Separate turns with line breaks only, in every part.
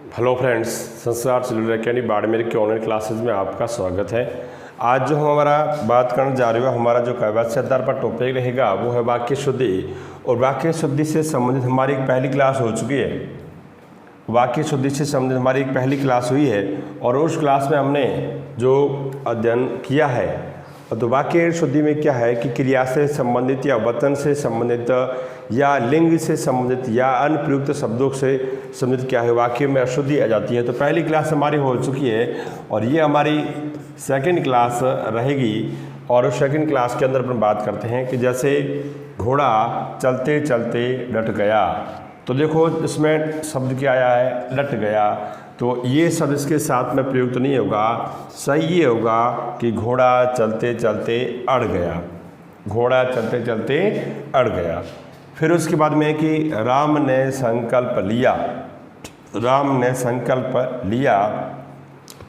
Hello friends, संस्कार children academy Barmer के online classes में आपका स्वागत है। आज जो हमारा बात करने जा रहे हो, हमारा जो कव्वाली से आधार पर टॉपिक रहेगा वो है वाक्य शुद्धि। और वाक्य शुद्धि से संबंधित हमारी एक पहली क्लास हो चुकी है। वाक्य शुद्धि से संबंधित हमारी एक पहली क्लास हुई है और उस क्लास में हमने जो अध्ययन किया है, तो वाक्य शुद्धि में क्या है कि क्रिया से संबंधित या वचन से संबंधित या लिंग से संबंधित या अन्य प्रयुक्त शब्दों से संबंधित क्या है, वाक्य में अशुद्धि आ जाती है। तो पहली क्लास हमारी हो चुकी है और ये हमारी सेकंड क्लास रहेगी। और उस सेकंड क्लास के अंदर अपन बात करते हैं कि जैसे घोड़ा चलते चलते डट गया। तो देखो इसमें शब्द क्या आया है, डट गया। तो ये शब्द इसके साथ में प्रयुक्त नहीं होगा। सही ये होगा कि घोड़ा चलते चलते अड़ गया। घोड़ा चलते चलते अड़ गया। फिर उसके बाद में कि राम ने संकल्प लिया। राम ने संकल्प लिया।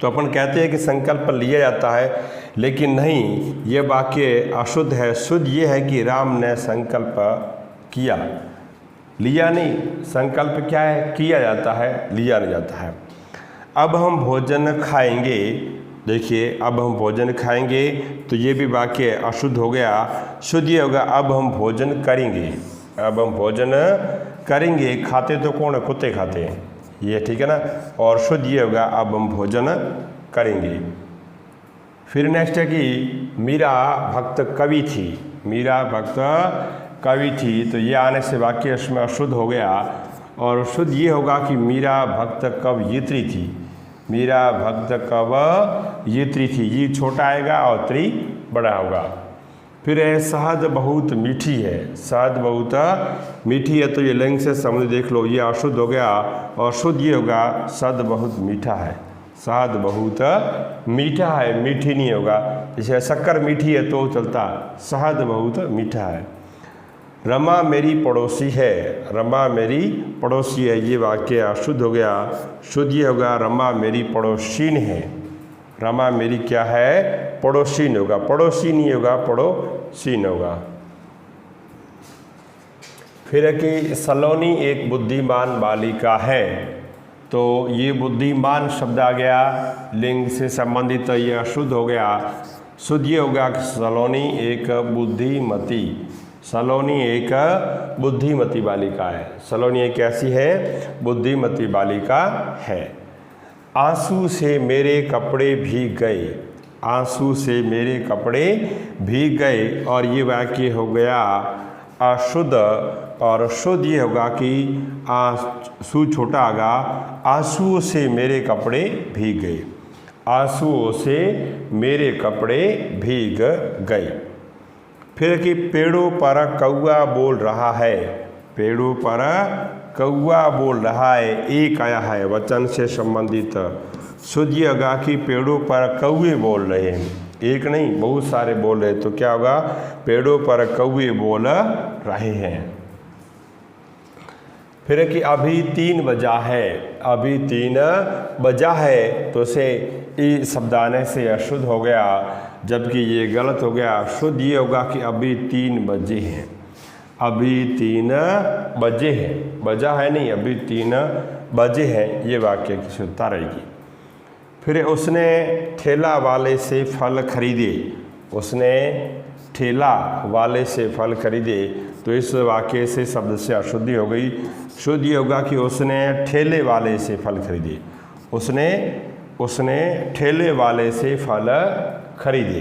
तो अपन कहते हैं कि संकल्प लिया जाता है, लेकिन नहीं, ये वाक्य अशुद्ध है। शुद्ध ये है कि राम ने संकल्प किया। लिया नहीं, संकल्प क्या है, किया जाता है, लिया नहीं जाता है। अब हम भोजन खाएंगे। देखिए, अब हम भोजन खाएंगे, तो ये भी वाक्य अशुद्ध हो गया। शुद्ध ये होगा अब हम भोजन करेंगे। अब हम भोजन करेंगे। खाते तो कौन है, कुत्ते खाते हैं, ये ठीक है ना। और शुद्ध ये होगा अब हम भोजन करेंगे। फिर नेक्स्ट है कि मीरा भक्त कवि थी। मीरा भक्त कवि थी, तो ये आने से वाक्य इसमें अशुद्ध हो गया। और शुद्ध ये होगा कि मीरा भक्त कवयित्री थी। मीरा भक्त कवयित्री थी। ये छोटा आएगा और त्री बड़ा होगा। फिर है शहद बहुत मीठी है। शहद बहुत मीठी है, तो ये लिंग से संबंधित देख लो, ये अशुद्ध हो गया। और शुद्ध ये होगा शहद बहुत मीठा है। शहद बहुत मीठा है, मीठी नहीं होगा। जैसे शक्कर मीठी है तो चलता, शहद बहुत मीठा है। रमा मेरी पड़ोसी है। रमा मेरी पड़ोसी है, ये वाक्य अशुद्ध हो गया। शुद्ध ये होगा रमा मेरी पड़ोसीन है। रमा मेरी क्या है, पड़ोसीन होगा। पड़ोसी नहीं होगा, पड़ोसीन होगा। फिर है कि सलोनी एक बुद्धिमान बालिका है। तो ये बुद्धिमान शब्द आ गया, लिंग से संबंधित, ये अशुद्ध हो गया। शुद्ध ये होगा कि सलोनी एक बुद्धिमती। सलोनी एक बुद्धिमती बालिका है। सलोनी एक ऐसी है, बुद्धिमती बालिका है। आंसू से मेरे कपड़े भीग गए। आंसू से मेरे कपड़े भीग गए, और ये वाक्य हो गया अशुद्ध। और शुद्ध ये होगा कि आंसू छोटा आगा, आंसुओं से मेरे कपड़े भीग गए। आंसुओं से मेरे कपड़े भीग गए। फिर कि पेड़ों पर कौआ बोल रहा है। पेड़ों पर कौआ बोल रहा है, एक आया है वचन से संबंधित। शुद्ध ये होगा कि पेड़ों पर कौए बोल रहे हैं, एक नहीं बहुत सारे बोल रहे, तो क्या होगा, पेड़ों पर कौए बोल रहे हैं। फिर कि अभी 3 बजा है। अभी 3 बजा है, तो से ई शब्द आने से अशुद्ध हो गया, जबकि ये गलत हो गया। शुद्ध ये होगा कि अभी 3 बजे हैं। अभी 3 बजे हैं, बजा है नहीं, अभी 3 बजे हैं, ये वाक्य की शुद्धता रहेगी। फिर उसने ठेला वाले से फल खरीदे। उसने ठेला वाले से फल खरीदे, तो इस वाक्य से शब्द से अशुद्धि हो गई। शुद्ध ये होगा कि उसने ठेले वाले से फल खरीदे। उसने ठेले वाले से फल खरीदे।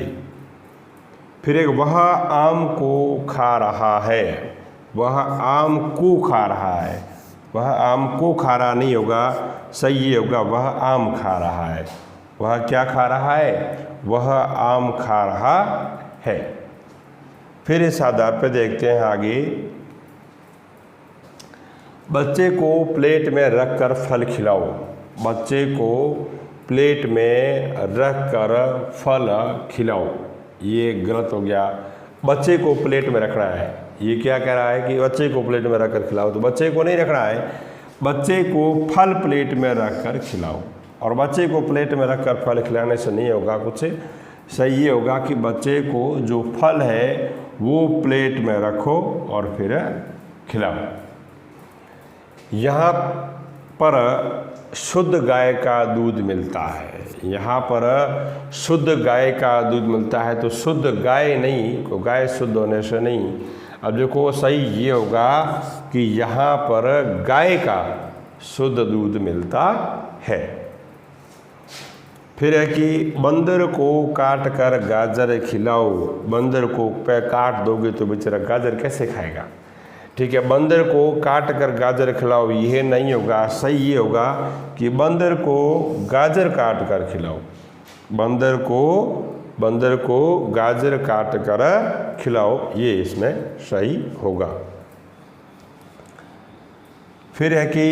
फिर एक वह आम को खा रहा है। वह आम को खा रहा है। वह आम को खा रहा नहीं होगा, सही ये होगा वह आम खा रहा है। वह क्या खा रहा है, वह आम खा रहा है। फिर इस आधार पर देखते हैं आगे। बच्चे को प्लेट में रख कर फल खिलाओ। बच्चे को प्लेट में रख कर फल खिलाओ, ये गलत हो गया। बच्चे को प्लेट में रखना है, ये क्या कह रहा है कि बच्चे को प्लेट में रख कर खिलाओ, तो बच्चे को नहीं रखना है, बच्चे को फल प्लेट में रख कर खिलाओ। और बच्चे को प्लेट में रख कर फल खिलाने से नहीं होगा कुछ, सही ये होगा कि बच्चे को जो फल है वो प्लेट में रखो और फिर खिलाओ। यहाँ पर शुद्ध गाय का दूध मिलता है। यहाँ पर शुद्ध गाय का दूध मिलता है, तो शुद्ध गाय नहीं, तो गाय शुद्ध होने से नहीं। अब देखो सही ये होगा कि यहाँ पर गाय का शुद्ध दूध मिलता है। फिर है कि बंदर को काट कर गाजर खिलाओ। बंदर को पे काट दोगे तो बेचारा गाजर कैसे खाएगा? ठीक है, बंदर को काट कर गाजर खिलाओ, यह नहीं होगा। सही ये होगा कि बंदर को गाजर काट कर खिलाओ। बंदर को गाजर काट कर खिलाओ, ये इसमें सही होगा। फिर है कि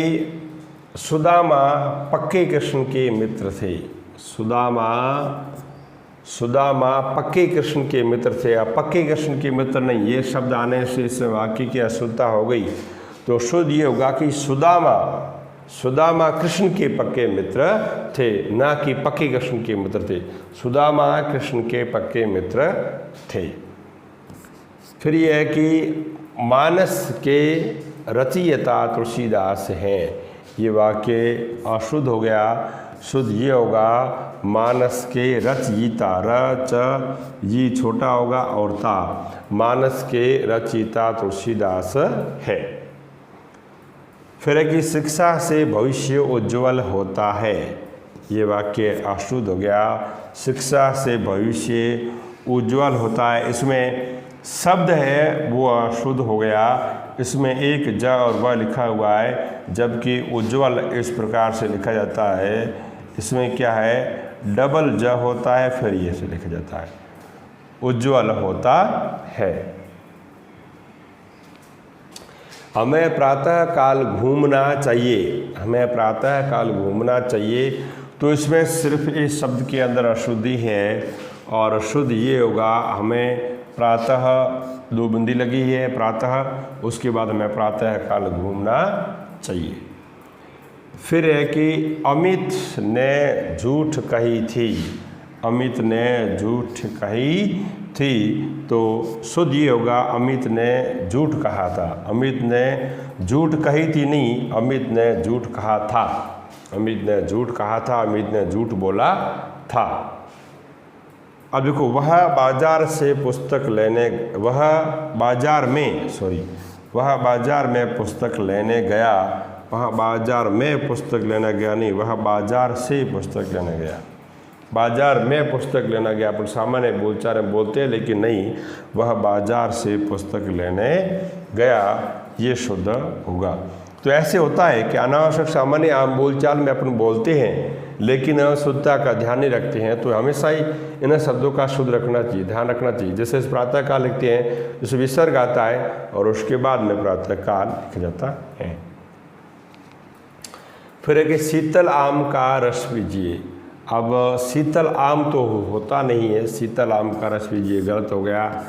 सुदामा पक्के कृष्ण के मित्र थे। सुदामा पक्के कृष्ण के मित्र थे, या पक्के कृष्ण के मित्र नहीं, ये शब्द आने से इस वाक्य की अशुद्धता हो गई। तो शुद्ध ये होगा कि सुदामा कृष्ण के पक्के मित्र थे, ना कि पक्के कृष्ण के मित्र थे। सुदामा कृष्ण के पक्के मित्र थे। फिर यह है कि मानस के रचयिता तुलसीदास हैं। ये वाक्य अशुद्ध हो गया। शुद्ध ये होगा मानस के रचयिता, रच ये छोटा होगा और ता, मानस के रचयिता तुलसीदास है। फिर है कि शिक्षा से भविष्य उज्ज्वल होता है। ये वाक्य अशुद्ध हो गया। शिक्षा से भविष्य उज्ज्वल होता है, इसमें शब्द है वो अशुद्ध हो गया। इसमें एक ज और व लिखा हुआ है, जबकि उज्ज्वल इस प्रकार से लिखा जाता है। इसमें क्या है, डबल ज होता है, फिर ये से लिखा जाता है, उज्ज्वल होता है। हमें प्रातः काल घूमना चाहिए। हमें प्रातः काल घूमना चाहिए, तो इसमें सिर्फ इस शब्द के अंदर अशुद्धि है, और शुद्ध ये होगा हमें प्रातः, दो बिंदी लगी है प्रातः, उसके बाद हमें प्रातः काल घूमना चाहिए। फिर है कि अमित ने झूठ कही थी। अमित ने झूठ कही थी, तो शुद्ध ये होगा अमित ने झूठ कहा था। अमित ने झूठ कही थी नहीं, अमित ने झूठ कहा था। अमित ने झूठ कहा था, अमित ने झूठ बोला था। अब देखो, वह बाजार में पुस्तक लेने गया। वह बाजार में पुस्तक लेने गया नहीं, वह बाजार से पुस्तक लेने गया। बाजार में पुस्तक लेना गया, अपन सामान्य बोलचाल में बोलते हैं, लेकिन नहीं, वह बाजार से पुस्तक लेने गया, ये शुद्ध होगा। तो ऐसे होता है कि अनावश्यक सामान्य आम बोलचाल में अपन बोलते हैं, लेकिन शुद्धता का ध्यान नहीं रखते हैं, तो हमेशा ही इन शब्दों का शुद्ध रखना चाहिए, ध्यान रखना चाहिए। जैसे इस प्रातः काल लिखते हैं, जैसे विसर्ग आता है और उसके बाद में प्रातः काल लिखा जाता है। फिर है कि शीतल आम का रस पीजिए। अब शीतल आम तो होता नहीं है, शीतल आम का रस पीजिए, गलत हो गया।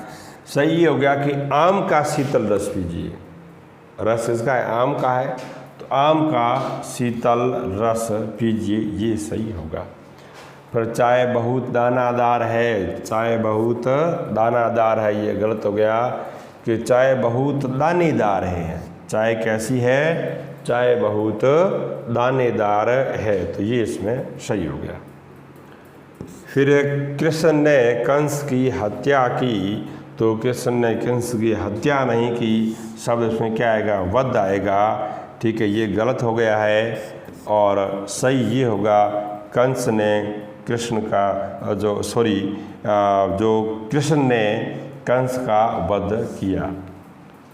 सही ये हो गया कि आम का शीतल रस पीजिए। रस इसका है, आम का है, तो आम का शीतल रस पीजिए, ये सही होगा। फिर चाय बहुत दानादार है। चाय बहुत दानादार है, ये गलत हो गया कि चाय बहुत दानेदार है। चाय कैसी है? चाय बहुत दानेदार है, तो ये इसमें सही हो गया। फिर कृष्ण ने कंस की हत्या की, तो कृष्ण ने कंस की हत्या नहीं की, शब्द इसमें क्या आएगा? वध आएगा। ठीक है, ये गलत हो गया है, और सही ये होगा कंस ने कृष्ण का जो कृष्ण ने कंस का वध किया।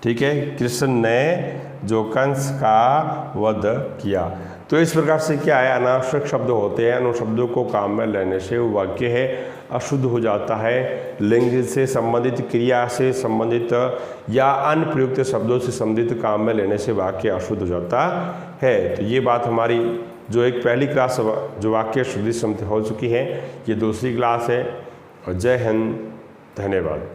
ठीक है, कृष्ण ने जो कंस का वध किया। तो इस प्रकार से क्या है, अनावश्यक शब्द होते हैं, उन शब्दों को काम में लेने से वो वाक्य है अशुद्ध हो जाता है। लिंग से संबंधित, क्रिया से संबंधित या अन्य प्रयुक्त शब्दों से संबंधित काम में लेने से वाक्य अशुद्ध हो जाता है। तो ये बात हमारी जो एक पहली क्लास जो वाक्य शुद्धि सम्मति हो चुकी है, ये दूसरी क्लास है। और जय हिंद, धन्यवाद।